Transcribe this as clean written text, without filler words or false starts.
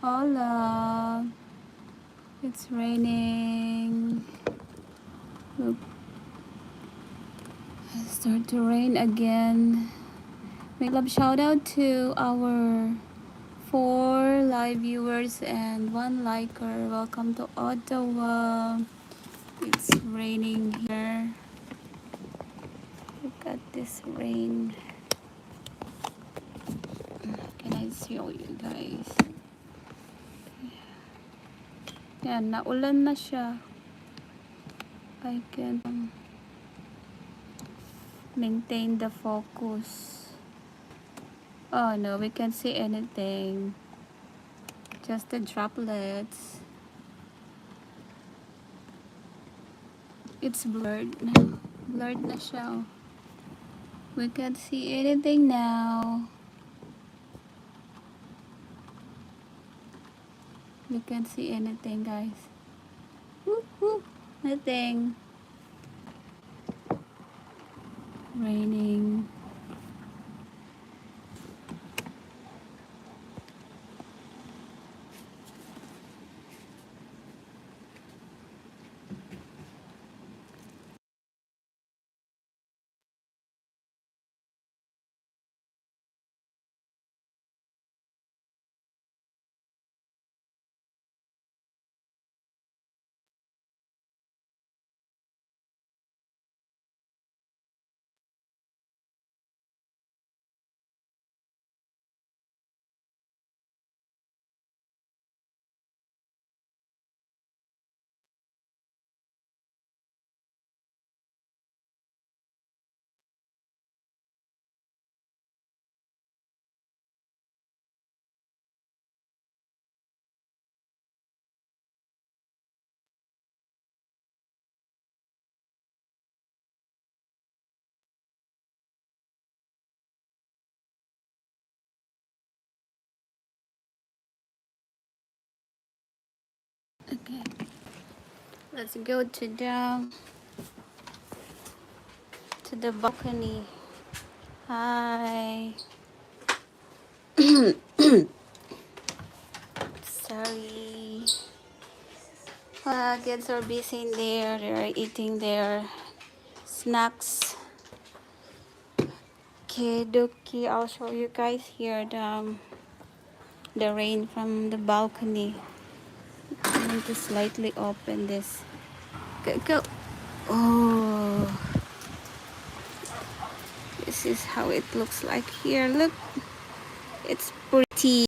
Hola. It's raining. Look. It started to rain again. Make love shout out to our 4 live viewers and 1 liker. Welcome to Ottawa. It's raining here. Look at this rain. Can I show you guys? Yan, naulan na siya. I can maintain the focus. Oh no, we can't see anything. Just the droplets. It's blurred. Blurred na siya. We can't see anything now. We can't see anything, guys. Woo-hoo. Nothing. Raining. Okay. Let's go to the balcony. Hi. Sorry. Kids are busy in there. They're eating their snacks. Okay, dokie. I'll show you guys here the rain from the balcony. I'm going to slightly open this. Go, go. Oh, this is how it looks like here. Look, it's pretty.